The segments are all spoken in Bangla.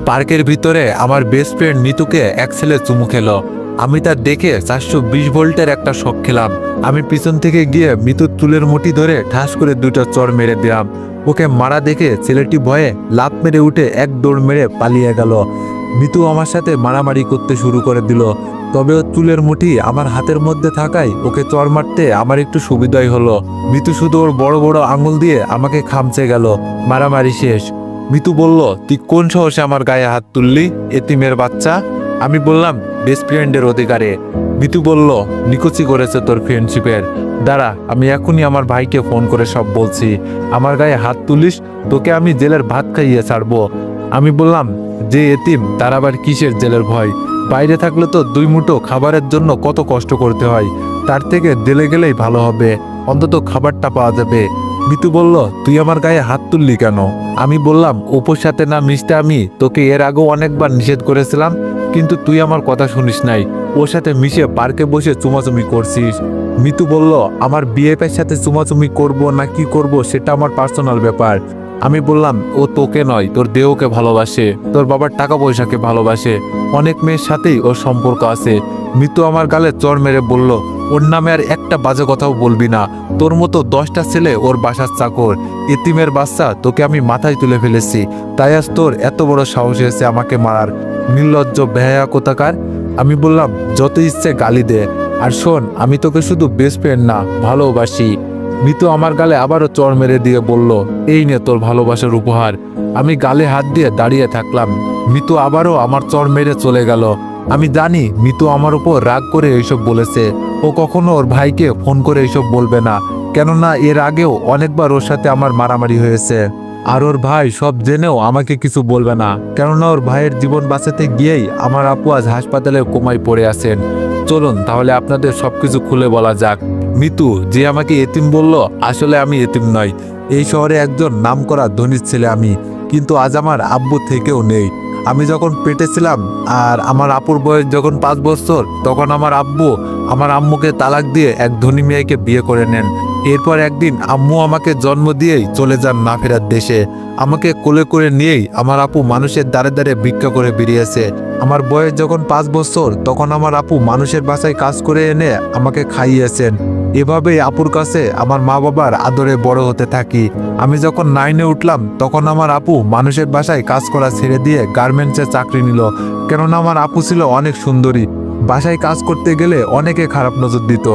পার্কের ভিতরে আমার বেস্ট ফ্রেন্ড নিতুকে এক ছেলে চুমু খেলো। আমি তা দেখে 420 ভোল্টের একটা শক খেলাম। আমি পিছন থেকে গিয়ে মিতুর চুলের মুঠি ধরে ঠাস করে দুটো চড় মেরে দিলাম। ওকে মারা দেখে ছেলেটি ভয়ে লাফ মেরে উঠে এক দৌড় মেরে পালিয়ে গেল। মিতু আমার সাথে মারামারি করতে শুরু করে দিল। তবে ওর চুলের মুঠি আমার হাতের মধ্যে থাকায় ওকে চড় মারতে আমার একটু সুবিধাই হলো। মিতু শুধু ওর বড় বড় আঙুল দিয়ে আমাকে খামচে গেল। মারামারি শেষ। মিতু বলল, তুই কোন সাহসে আমার গায়ে হাত তুললি, এতিমের বাচ্চা? আমি বললাম, বেস্ট ফ্রেন্ডের অধিকারে। মিতু বলল, নিকুচি করেছে তোর ফ্রেন্ডশিপের। দাঁড়া, আমি এখনই আমার ভাইকে ফোন করে সব বলছি। আমার গায়ে হাত তুলিস, তোকে আমি জেলের ভাত খাইয়ে ছাড়বো। আমি বললাম, যে এতিম তার আবার কিসের জেলের ভয়? বাইরে থাকলে তো 2 মুঠো খাবারের জন্য কত কষ্ট করতে হয়, তার থেকে জেলে গেলেই ভালো হবে, অন্তত খাবারটা পাওয়া যাবে। মিতু বলল, তুই আমার গায়ে হাত তুললি কেন? আমি বললাম, ওপর সাথে না মিশতে আমি তোকে এর আগেও অনেকবার নিষেধ করেছিলাম, কিন্তু তুই আমার কথা শুনিস নাই। ওর সাথে মিশে পার্কে বসে চুমাচুমি করছিস। মিতু বলল, আমার বিএফের সাথে চুমাচুমি করব না কি করব সেটা আমার পার্সোনাল ব্যাপার। আমি বললাম, ও তোকে নয়, তোর দেহকে ভালোবাসে, তোর বাবার টাকা পয়সাকে ভালোবাসে, অনেক মেয়ের সাথেই ওর সম্পর্ক আছে। মিতু আমার গালে চড় মেরে বলল, ওর নামে আর একটা বাজে কথাও বলবি না। তোর মতো 10টা ছেলে ওর বাসার চাকর, এতিমের বাচ্চা তোকে আমি মাথায় তুলে ফেলেছি, তাই আজ তোর এত বড় সাহস হয়েছে আমাকে মারার, নির্লজ্জ বেহায়া কোথাকার। আমি বললাম, যত ইচ্ছে গালি দে, আর শোন, আমি তোকে শুধু বেস্ট ফ্রেন্ড না, ভালোবাসি। মিতু আমার গালে আবারও চড় মেরে দিয়ে বলল, এই নে তোর ভালোবাসার উপহার। আমি গালে হাত দিয়ে দাঁড়িয়ে থাকলাম। মিতু আবারও আমার চড় মেরে চলে গেল। আমি জানি মিতু আমার উপর রাগ করে এইসব বলেছে। ও কখনো ওর ভাইকে ফোন করে এইসব বলবে না, কেননা এর আগেও অনেকবার ওর সাথে আমার মারামারি হয়েছে। আর ওর ভাই সব জেনেও আমাকে কিছু বলবে না, কেননা ওর ভাইয়ের জীবন বাঁচাতে গিয়েই আমার আপু আজ হাসপাতালে কোমায় পড়ে আছেন। চলুন তাহলে আপনাদের সবকিছু খুলে বলা যাক। মিতু যে আমাকে এতিম বলল, আসলে আমি এতিম নই। এই শহরে একজন নামকরা ধনীর ছেলে আমি, কিন্তু আজ আমার আব্বু থেকেও নেই। আমি যখন পেটে ছিলাম আর আমার আপুর বয়স যখন 5 বছর, তখন আমার আব্বু আমার আম্মুকে তালাক দিয়ে এক ধনী মেয়েকে বিয়ে করে নেন। এরপর একদিন আম্মু আমাকে জন্ম দিয়েই চলে যান না ফেরার দেশে। আমাকে কোলে করে নিয়েই আমার আপু মানুষের দ্বারে দ্বারে ভিক্ষা করে বেরিয়েছে। আমার বয়স যখন 5 বছর, তখন আমার আপু মানুষের বাসায় কাজ করে এনে আমাকে খাইয়েছেন। এভাবেই আপুর কাছে আমার মা বাবার আদরে বড় হতে থাকি। আমি যখন 9-এ উঠলাম, তখন আমার আপু মানুষের বাসায় কাজ করা ছেড়ে দিয়ে গার্মেন্টসে চাকরি নিল, কেননা আমার আপু ছিল অনেক সুন্দরী। বাসায় কাজ করতে গেলে অনেকে খারাপ নজর দিত।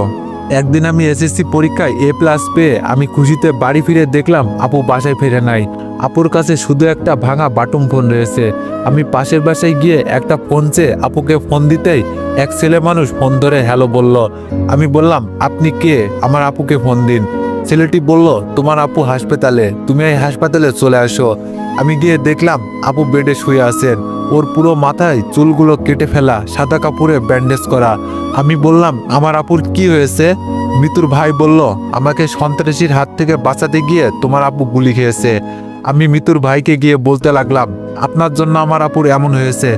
একদিন আমি এসএসসি পরীক্ষায় A+ পেয়ে আমি খুশিতে বাড়ি ফিরে দেখলাম আপু বাসায় ফিরে নাই। আপুর কাছে শুধু একটা ভাঙা বাটন ফোন রয়েছে। আমি পাশের বাসায় গিয়ে একটা ফোন চেয়ে আপুকে ফোন দিতেই এক ছেলে মানুষ ফোন ধরে হ্যালো বলল। আমি বললাম, আপনি কে? আমার আপুকে ফোন দিন। ছেলেটি বলল, তোমার আপু হাসপাতালে, তুমি এই হাসপাতালে চলে আসো। আমি গিয়ে দেখলাম আপু বেডে শুয়ে আছেন। ওর পুরো মাথায় চুলগুলো কেটে ফেলা, সাদা কাপড়ে ব্যান্ডেজ করা। আমি বললাম, আমার আপুর কি হয়েছে? মিতুর ভাই বলল, আমাকে সন্ত্রাসীর হাত থেকে বাঁচাতে গিয়ে তোমার আপু গুলি খেয়েছে। আমি মিতুর ভাইকে গিয়ে বলতে লাগলাম, আপনার জন্য আমার আপুর এমন হয়েছে,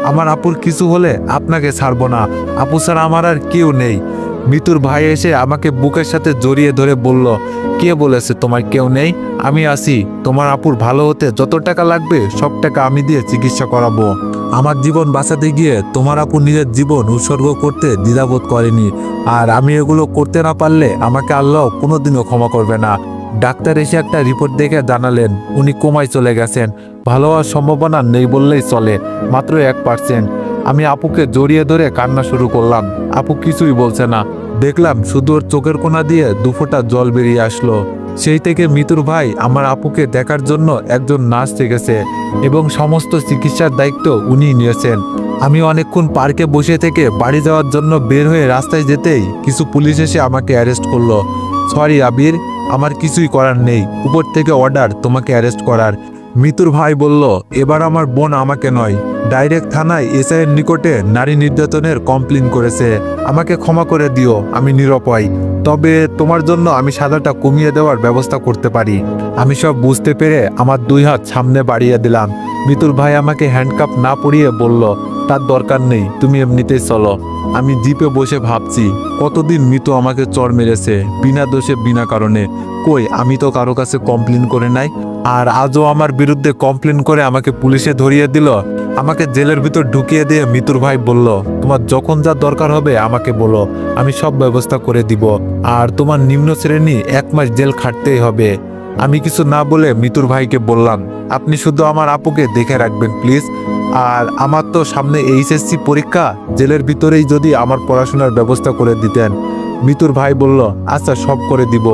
আমার আপুর কিছু হলে আপনাকে ছাড়বো না, আপু ছাড়া আমার আর কেউ নেই। মিতুর ভাই এসে আমাকে বুকের সাথে জড়িয়ে ধরে বলল, কে বলেছে তোমার কেউ নেই? আমি আছি, তোমার আপুর ভালো হতে যত টাকা লাগবে সব টাকা আমি দিয়ে চিকিৎসা করাবো। আমার জীবন বাঁচাতে গিয়ে তোমার আপু নিজের জীবন উৎসর্গ করতে দ্বিধাবোধ করেনি, আর আমি এগুলো করতে না পারলে আমাকে আল্লাহ কোনোদিনও ক্ষমা করবে না। ডাক্তার এসে একটা রিপোর্ট দেখে জানালেন উনি কোমায় চলে গেছেন। ভালো হওয়ার সম্ভাবনা নেই বললেই চলে, মাত্র 1%। আমি আপুকে জড়িয়ে ধরে কান্না শুরু করলাম। আপু কিছুই বলছে না। দেখলাম শুধু ওর চোখের কোণা দিয়ে 2 ফোঁটা জল বেরিয়ে আসলো। সেই থেকে মিতুর ভাই আমার আপুকে দেখার জন্য একজন নার্স রেখেছে এবং সমস্ত চিকিৎসার দায়িত্ব উনি নিয়েছেন। আমি অনেকক্ষণ পার্কে বসে থেকে বাড়ি যাওয়ার জন্য বের হয়ে রাস্তায় যেতেই কিছু পুলিশ এসে আমাকে অ্যারেস্ট করলো। সরি আবির, আমার কিছুই করার নেই, উপর থেকে অর্ডার তোমাকে অ্যারেস্ট করার। মিতুর ভাই বলল, এবার আমার বোন আমাকে নয়, ডাইরেক্ট থানায় এসআইয়ের নিকটে নারী নির্যাতনের কমপ্লেন করেছে। আমাকে ক্ষমা করে দিও, আমি নিরপরাধ, তবে তোমার জন্য আমি সাজাটা কমিয়ে দেওয়ার ব্যবস্থা করতে পারি। আমি সব বুঝতে পেরে আমার 2 হাত সামনে বাড়িয়ে দিলাম। মিতুর ভাই আমাকে হ্যান্ডকাপ না পরিয়ে বলল, তার দরকার নেই, তুমি এমনিতেই চলো। আমি জিপে বসে ভাবছি, কতদিন মিতু আমাকে চড় মেরেছে বিনা দোষে বিনা কারণে। কই, আমি তো কারো কাছে কমপ্লেন করে নাই, আর আজও আমার বিরুদ্ধে কমপ্লেন করে আমাকে পুলিশে ধরিয়ে দিল। আমাকে জেলের ভিতর ঢুকিয়ে দিয়ে মিতুর ভাই বলল, তোমার যখন যা দরকার হবে আমাকে বলো, আমি সব ব্যবস্থা করে দিব। আর তোমার নিম্ন শ্রেণী 1 মাস জেল খাটতেই হবে। আমি কিছু না বলে মিতুর ভাইকে বললাম, আপনি শুধু আমার আপুকে দেখে রাখবেন প্লিজ। আর আমার তো সামনে এইচএসসি পরীক্ষা, জেলের ভিতরেই যদি আমার পড়াশোনার ব্যবস্থা করে দিতেন। মিতুর ভাই বলল, আচ্ছা সব করে দিব।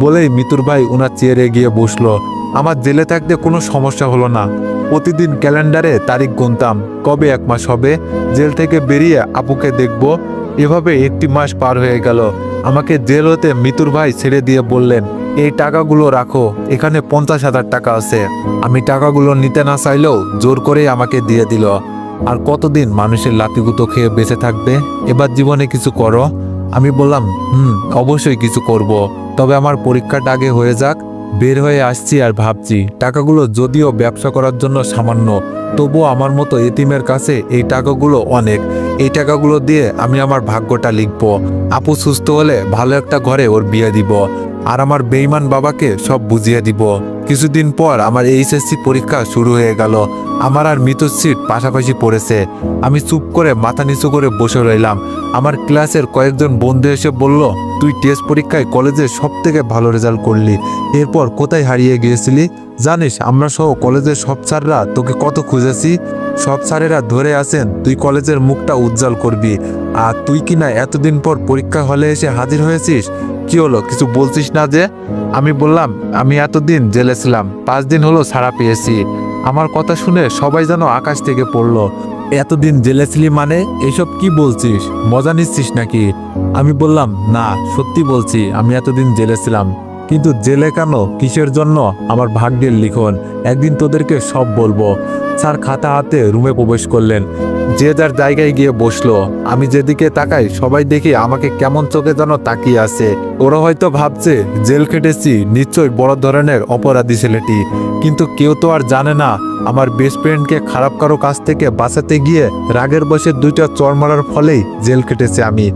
বলেই মিতুর ভাই ওনার চেয়ারে গিয়ে বসলো। আমার জেলে থাকতে কোনো সমস্যা হলো না। প্রতিদিন ক্যালেন্ডারে তারিখ গুনতাম, কবে 1 মাস হবে, জেল থেকে বেরিয়ে আপুকে দেখব। এভাবে 1টি মাস পার হয়ে গেল। আমাকে জেল হতে মিতুর ভাই ছেড়ে দিয়ে বললেন, এই টাকাগুলো রাখো, এখানে 50,000 টাকা আছে। আমি টাকাগুলো নিতে না চাইলেও জোর করেই আমাকে দিয়ে দিল। আর কতদিন মানুষের লাতিগুতো খেয়ে বেঁচে থাকবে, এবার জীবনে কিছু করো। আমি বললাম, অবশ্যই কিছু করব, তবে আমার পরীক্ষাটা আগে হয়ে যাক। বের হয়ে আসছি আর ভাবছি, টাকাগুলো যদিও ব্যবসা করার জন্য সামান্য, তবুও আমার মতো এতিমের কাছে এই টাকাগুলো অনেক। এই টাকাগুলো দিয়ে আমি আমার ভাগ্যটা লিখব। আপু সুস্থ হলে ভালো একটা ঘরে ওর বিয়ে দিব, আর আমার বেঈমান বাবাকে সব বুঝিয়ে দিব। কিছুদিন পর আমার এইচএসসি পরীক্ষা শুরু হয়ে গেল। আমার আর মিতুর সিট পাশাপাশি পড়েছে। আমি চুপ করে মাথা নিচু করে বসে রইলাম। আমার ক্লাসের কয়েকজন বন্ধু এসে বলল, তুই টেস্ট পরীক্ষায় কলেজে সবথেকে ভালো রেজাল্ট করলি, এরপর কোথায় হারিয়ে গিয়েছিলি? জানিস আমরা সহ কলেজের সব স্যাররা তোকে কত খুঁজেছি, সব স্যারেরা ধরে আছেন তুই কলেজের মুখটা উজ্জ্বল করবি, আর তুই কিনা এতদিন পর পরীক্ষা হলে এসে হাজির হয়েছিস। কি হলো, কিছু বলছিস না যে? আমি বললাম, আমি এতদিন জেলে ছিলাম, 5 দিন হলো ছাড়া পেয়েছি। আমার কথা শুনে সবাই যেন আকাশ থেকে পড়লো। এতদিন জেলে ছিলি মানে? এসব কি বলছিস, মজা নিচ্ছিস নাকি? আমি বললাম, না সত্যি বলছি, আমি এতদিন জেলে ছিলাম। কিন্তু জেলে কেন, কিসের জন্য? আমার ভাগ্যের লিখন, একদিন তোদেরকে সব বলবো। স্যার খাতা হাতে রুমে প্রবেশ করলেন। যে যার জায়গায় গিয়ে বসলো। আমি যেদিকে তাকাই সবাই দেখি আমাকে কেমন চোখে যেন তাকিয়ে আছে। ওরা হয়তো ভাবছে জেল খেটেছি, নিশ্চয়ই বড় ধরনের অপরাধী ছেলেটি। কিন্তু কেউ তো আর জানে না আমার বেস্ট ফ্রেন্ডকে খারাপ কারো কাছ থেকে বাঁচাতে গিয়ে রাগের বসে 2টা চড় মারার ফলেই জেল কেটেছে আমি।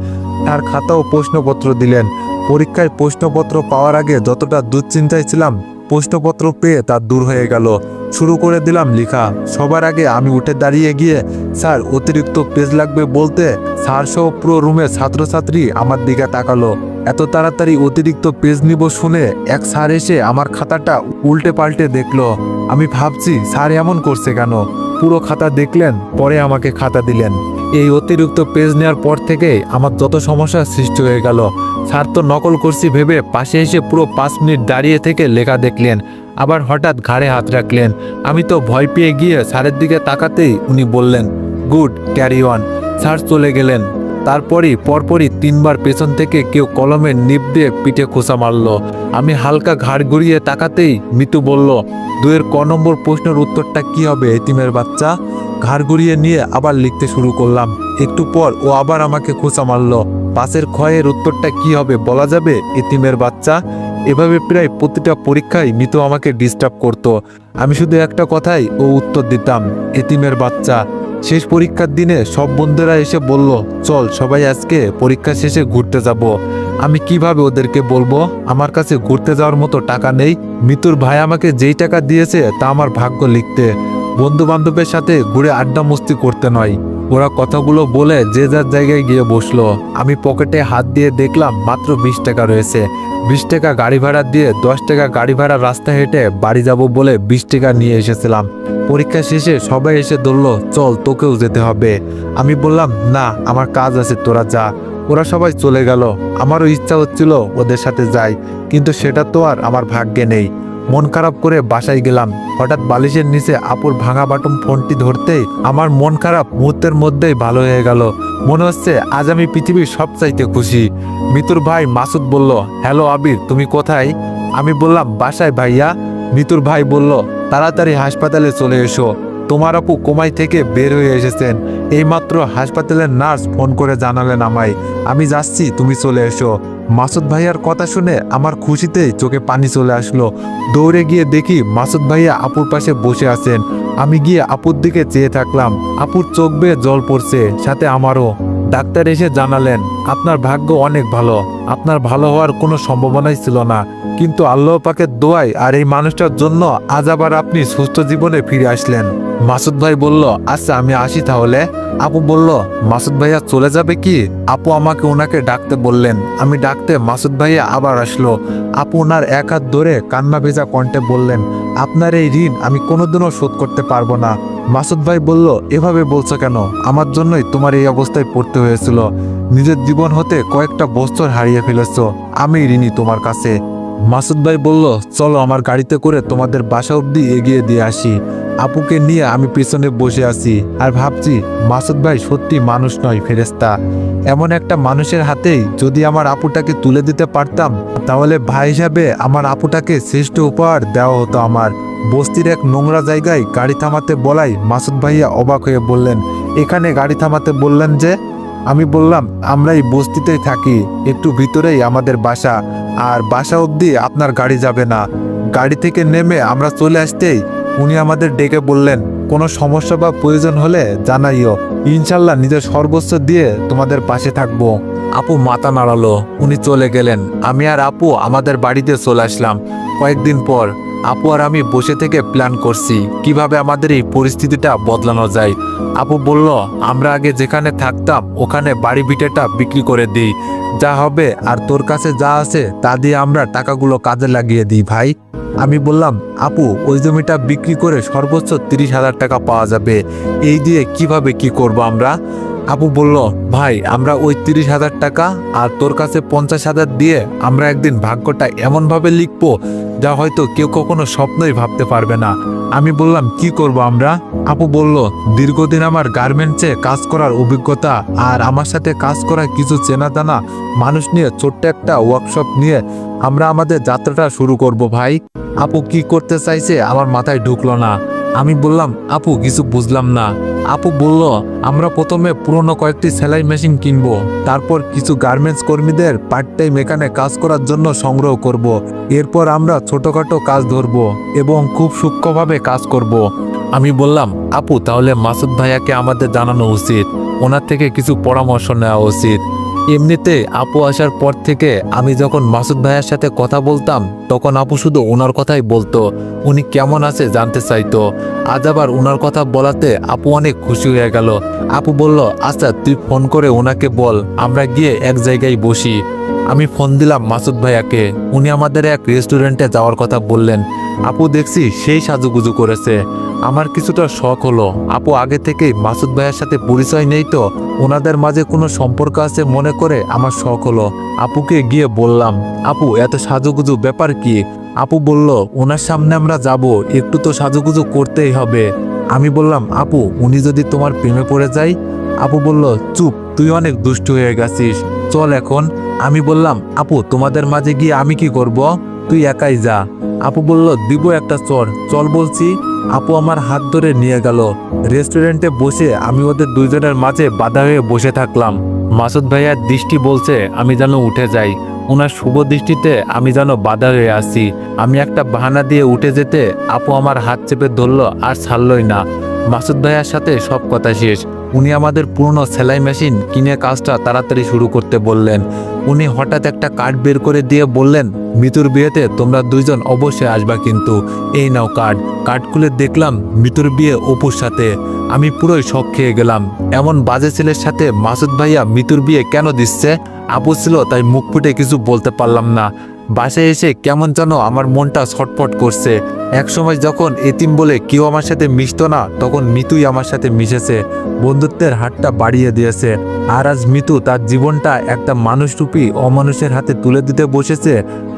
তার খাতা ও প্রশ্নপত্র দিলেন। পরীক্ষায় প্রশ্নপত্র পাওয়ার আগে যতটা দুশ্চিন্তায় ছিলাম, প্রশ্নপত্র পেয়ে তা দূর হয়ে গেল। শুরু করে দিলাম লেখা। সবার আগে আমি উঠে দাঁড়িয়ে গিয়ে, স্যার অতিরিক্ত পেজ লাগবে বলতে, স্যার সহ পুরো রুমে ছাত্রছাত্রী আমার দিকে তাকালো। এত তাড়াতাড়ি অতিরিক্ত পেজ নিব শুনে এক স্যার এসে আমার খাতাটা উল্টে পাল্টে দেখলো। আমি ভাবছি স্যার এমন করছে কেন। পুরো খাতা দেখলেন, পরে আমাকে খাতা দিলেন। এই অতিরিক্ত পেজ নেওয়ার পর থেকেই আমার যত সমস্যার সৃষ্টি হয়ে গেল। স্যার তো নকল করছি ভেবে পাশে এসে পুরো 5 মিনিট দাঁড়িয়ে থেকে লেখা দেখলেন, আবার হঠাৎ ঘাড়ে হাত রাখলেন। আমি তো ভয় পেয়ে গিয়ে স্যারের দিকে তাকাতেই উনি বললেন, গুড, ক্যারি অন। স্যার চলে গেলেন। তারপরই পরপরই 3বার পেছন থেকে কেউ কলমের নিব দিয়ে পিঠে খোঁচা মারল। আমি হালকা ঘাড় ঘুরিয়ে তাকাতেই মিতু বলল, 2-এর ক নম্বর প্রশ্নের উত্তরটা কি হবে এতিমের বাচ্চা? ঘাড় ঘুরিয়ে নিয়ে আবার লিখতে শুরু করলাম। একটু পর ও আবার আমাকে খোঁচা মারল। 5-এর ক্ষয়ের উত্তরটা কি হবে বলা যাবে এতিমের বাচ্চা? এভাবে প্রায় প্রতিটা পরীক্ষায় মিতু আমাকে ডিস্টার্ব করত। আমি শুধু একটা কথাই ও উত্তর দিতাম, এতিমের বাচ্চা। শেষ পরীক্ষার দিনে সব বন্ধুরা এসে বলল, চল সবাই আজকে পরীক্ষা শেষে ঘুরতে যাব। আমি কিভাবে ওদেরকে বলবো আমার কাছে ঘুরতে যাওয়ার মতো টাকা নেই? মিতুর ভাই আমাকে যেই টাকা দিয়েছে তা আমার ভাগ্য লিখতে, বন্ধু বান্ধবের সাথে ঘুরে আড্ডা মস্তি করতে নয়। ওরা কথাগুলো বলে যে যার জায়গায় গিয়ে বসলো। আমি পকেটে হাত দিয়ে দেখলাম মাত্র 20 টাকা রয়েছে। 20 টাকা গাড়ি ভাড়া দিয়ে 10 টাকা গাড়ি ভাড়া রাস্তা হেঁটে বাড়ি যাব বলে 20 টাকা নিয়ে এসেছিলাম। পরীক্ষা শেষে সবাই এসে ধরলো, চল তোকেও যেতে হবে। আমি বললাম, না আমার কাজ আছে, তোরা যা। ওরা সবাই চলে গেল। আমারও ইচ্ছা হচ্ছিল ওদের সাথে যাই, কিন্তু সেটা তো আর আমার ভাগ্যে নেই। মন খারাপ করে বাসায় গেলাম। হঠাৎ বালিশের নিচে আপুর ভাঙা বাটন ফোনটি ধরতেই আমার মন খারাপ মুহূর্তের মধ্যেই ভালো হয়ে গেল। মনে হচ্ছে আজ আমি পৃথিবীর সবচাইতে খুশি। মিতুর ভাই মাসুদ বলল, হ্যালো আবির, তুমি কোথায়? আমি বললাম, বাসায় ভাইয়া। মিতুর ভাই বলল, তাড়াতাড়ি হাসপাতালে চলে এসো, তোমার আপু কোমাই থেকে বের হয়ে এসেছেন। এইমাত্র হাসপাতালের নার্স ফোন করে জানালেন আমায়। আমি যাচ্ছি, তুমি চলে এসো। মাসুদ ভাইয়ার কথা শুনে আমার খুশিতেই চোখে পানি চলে আসলো। দৌড়ে গিয়ে দেখি মাসুদ ভাইয়া আপুর পাশে বসে আছেন। আমি গিয়ে আপুর দিকে চেয়ে থাকলাম। আপুর চোখ বেয়ে জল পড়ছে, সাথে আমারও। ডাক্তার এসে জানালেন, আপনার ভাগ্য অনেক ভালো, আপনার ভালো হওয়ার কোনো সম্ভাবনাই ছিল না। কিন্তু আল্লাহ পাকের দোয়ায় আর এই মানুষটার জন্য আজ আবার আপনি সুস্থ জীবনে ফিরে আসলেন। মাসুদ ভাই বলল, আচ্ছা আমি আসি তাহলে। আপু বলল, মাসুদ ভাইয়া চলে যাবে কি? আপু আমাকে ওনাকে ডাকতে বললেন। আমি ডাকতে মাসুদ ভাইয়া আবার আসলো। আপু ওনার এক হাত ধরে কান্না ভেজা কণ্ঠে বললেন, আপনার এই ঋণ আমি কোনোদিনও শোধ করতে পারবো না। মাসুদ ভাই বলল, এভাবে বলছো কেন? আমার জন্যই তোমার এই অবস্থায় পড়তে হয়েছিল। নিজের জীবন হতে কয়েকটা বছর হারিয়ে ফেলেছো, আমি ঋণী তোমার কাছে। মাসুদ ভাই বলল, চলো আমার গাড়িতে করে তোমাদের বাসা অবধি এগিয়ে দিয়ে আসি। আপুকে নিয়ে আমি পিছনে বসে আছি আর ভাবছি, মাসুদ ভাই সত্যি মানুষ নয়, ফেরেশতা। এমন একটা মানুষের হাতেই যদি আমার আপুটাকে তুলে দিতে পারতাম, তাহলে ভাই হিসাবে আমার আপুটাকে শ্রেষ্ঠ উপহার দেওয়া হতো আমার। বস্তির এক নোংরা জায়গায় গাড়ি থামাতে বলাই মাসুদ ভাইয়া অবাক হয়ে বললেন, এখানে গাড়ি থামাতে বললেন যে? আমি বললাম, আমরা এই বস্তিতেই থাকি, একটু ভিতরেই আমাদের বাসা, আর বাসা অবধি আপনার গাড়ি যাবে না। গাড়ি থেকে নেমে আমরা চলে আসতেই উনি আমাদের ডেকে বললেন, কোনো সমস্যা বা প্রয়োজন হলে জানাইও, ইনশাল্লাহ নিজের সর্বোচ্চ দিয়ে তোমাদের পাশে থাকবো। আপু মাথা নাড়ালো, উনি চলে গেলেন। আমি আর আপু আমাদের বাড়িতে চলে আসলাম। কয়েকদিন পর আপু আর আমি বসে থেকে প্ল্যান করছি কিভাবে আমাদের এই পরিস্থিতিটা বদলানো যায়। আপু বলল, আমরা আগে যেখানে থাকতাম ওখানে বাড়ি ভিটেটা বিক্রি করে দিই, যা হবে আর তোর কাছে যা আছে তা দিয়ে আমরা টাকাগুলো কাজে লাগিয়ে দিই ভাই। আমি বললাম, আপু ওই জমিটা বিক্রি করে সর্বোচ্চ 30,000 টাকা পাওয়া যাবে, এই দিয়ে কিভাবে কি করব আমরা? আপু বলল, ভাই আমরা ওই 30,000 টাকা আর তোর কাছে 50,000 দিয়ে আমরা একদিন ভাগ্যটা এমনভাবে লিখবো যা হয়তো কেউ কখনো স্বপ্নই ভাবতে পারবে না। আমি বললাম, কি করব আমরা? আপু বলল, দীর্ঘদিন আমার গার্মেন্টসে কাজ করার অভিজ্ঞতা আর আমার সাথে কাজ করা কিছু চেনা জানা মানুষ নিয়ে ছোট্ট একটা ওয়ার্কশপ নিয়ে আমরা আমাদের যাত্রাটা শুরু করব ভাই। আপু কি করতে চাইছে আমার মাথায় ঢুকলো না। আমি বললাম, আপু কিছু বুঝলাম না। আপু বলল, আমরা প্রথমে পুরনো কয়েকটি সেলাই মেশিন কিনবো, তারপর কিছু গার্মেন্টস কর্মীদের পার্ট টাইম এখানে কাজ করার জন্য সংগ্রহ করব। এরপর আমরা ছোটখাটো কাজ ধরবো এবং খুব সূক্ষ্মভাবে কাজ করব। আমি বললাম, আপু তাহলে মাসুদ ভাইয়াকে আমাদের জানানো উচিত, ওনার থেকে কিছু পরামর্শ নেওয়া উচিত। এমনিতে আপু আসার পর থেকে আমি যখন মাসুদ ভাইয়ার সাথে কথা বলতাম তখন আপু শুধু ওনার কথাই বলতো, উনি কেমন আছে জানতে চাইতো। আজ আবার ওনার কথা বলাতে আপু অনেক খুশি হয়ে গেল। আপু বলল, আচ্ছা তুই ফোন করে ওনাকে বল আমরা গিয়ে এক জায়গায় বসি। আমি ফোন দিলাম মাসুদ ভাইয়াকে, উনি আমাদের এক রেস্টুরেন্টে যাওয়ার কথা বললেন। আপু দেখছি সেই সাজুগুজু করেছে। আমার কিছুটা শখ হলো, আপু আগে থেকেই মাসুদ ভাইয়ের সাথে পরিচয় নেই তো, ওনাদের মাঝে কোনো সম্পর্ক আছে মনে করে আমার শখ হলো। আপুকে গিয়ে বললাম, আপু এত সাজুগুজু ব্যাপার কি? আপু বলল, ওনার সামনে আমরা যাব, একটু তো সাজুগুজু করতেই হবে। আমি বললাম, আপু উনি যদি তোমার প্রেমে পড়ে যায়? আপু বলল, চুপ, তুই অনেক দুষ্টু হয়ে গেছিস, চল এখন। আমি বললাম, আপু তোমাদের মাঝে গিয়ে আমি কি করব? তুই একাই যা। আপু বলল, দিব একটা চর, চল বলছি। আপু আমার হাত ধরে নিয়ে গেল। রেস্টুরেন্টে বসে আমি ওদের দুইজনের মাঝে বাধা হয়ে বসে থাকলাম। মাসুদ ভাইয়ার দৃষ্টি বলছে আমি যেন উঠে যাই, ওনার শুভ দৃষ্টিতে আমি যেন বাধা হয়ে আছি। আমি একটা বাহানা দিয়ে উঠে যেতে আপু আমার হাত চেপে ধরলো আর ছাড়লই না। মাসুদ ভাইয়ার সাথে সব কথা শেষ। উনি আমাদের পুরনো সেলাই মেশিন কিনে কাজটা তাড়াতাড়ি শুরু করতে বললেন। উনি হঠাৎ একটা কার্ড বের করে দিয়ে বললেন, মিতুর বিয়েতে তোমরা দুইজন অবশ্যই আসবা কিন্তু, এই নাও কার্ড। কার্ড খুলে দেখলাম মিতুর বিয়ে অপুর সাথে। আমি পুরোই শক খেয়ে গেলাম, এমন বাজে ছেলের সাথে মাসুদ ভাইয়া মিতুর বিয়ে কেন দিচ্ছে? আপু ছিল তাই মুখ ফুটে কিছু বলতে পারলাম না। বাসায় এসে কেমন যেন আমার মনটা ছটফট করছে। একসময় যখন এতিম বলে কেউ আমার সাথে মিশতো না, তখন মিতুই আমার সাথে মিশেছে, বন্ধুত্বের হাতটা বাড়িয়ে দিয়েছে। আর আজ মিতু তার জীবনটা একটা মানুষরূপী অমানুষের হাতে তুলে দিতে বসেছে।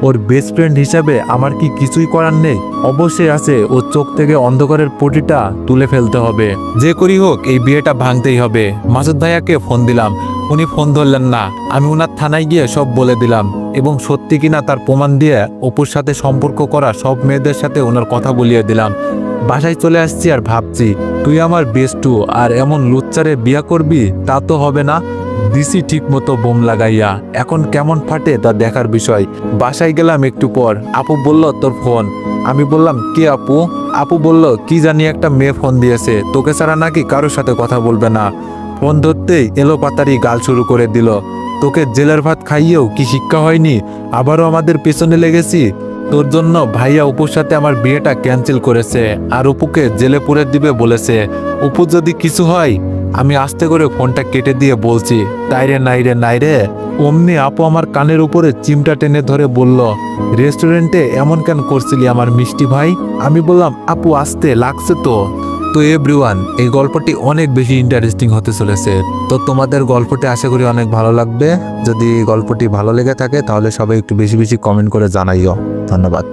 ওর বেস্ট ফ্রেন্ড হিসাবে আমার কি কিছুই করার নেই? অবশ্যই আছে, ওর চোখ থেকে অন্ধকারের পটিটা তুলে ফেলতে হবে। যে করি হোক এই বিয়েটা ভাঙতেই হবে। মাসুদ ভাইয়াকে ফোন দিলাম, উনি ফোন ধরলেন না। আমি ওনার থানায় গিয়ে সব বলে দিলাম এবং সত্যি কিনা তার প্রমাণ দিয়ে অপুর সাথে সম্পর্ক করা সব মেয়েদের সাথে ওনার কথা বলিয়ে দিলাম। বাসায় চলে আসছি আর ভাবছি, তুই আমার বেস্টু আর এমন লুচ্চারে বিয়া করবি? তা তো হবে না। দিছি ঠিক মতো বোম লাগাইয়া, এখন কেমন ফাটে তা দেখার বিষয়। বাসায় গেলাম একটু পর, আপু বলল তোর ফোন। আমি বললাম, কে আপু? আপু বলল, কি জানি একটা মেয়ে ফোন দিয়েছে, তোকে ছাড়া নাকি কারোর সাথে কথা বলবে না। ফোন ধরতেই এলো পাতারি গাল শুরু করে দিল, তোকে জেলের ভাত খাইয়েও কি শিক্ষা হয়নি? আবারও আমাদের পেছনে লেগেছি। তোর জন্য ভাইয়া অপুর সাথে আমার বিয়েটা ক্যান্সেল করেছে আর অপুকে জেলে পুরে দিবে বলেছে। অপু যদি কিছু হয় আমি আস্তে করে ফোনটা কেটে দিয়ে বলছি, তাইরে নাইরে নাইরে। অমনি আপু আমার কানের উপরে চিমটা টেনে ধরে বলল, রেস্টুরেন্টে এমন কেন করছিলি আমার মিষ্টি ভাই? আমি বললাম, আপু আস্তে লাগছে তো। তো এভরিওয়ান, এই গল্পটি অনেক বেশি ইন্টারেস্টিং হতে চলেছে। তো তোমাদের গল্পটি আশা করি অনেক ভালো লাগবে। যদি গল্পটি ভালো লেগে থাকে তাহলে সবাই একটু বেশি বেশি কমেন্ট করে জানাইও। ধন্যবাদ।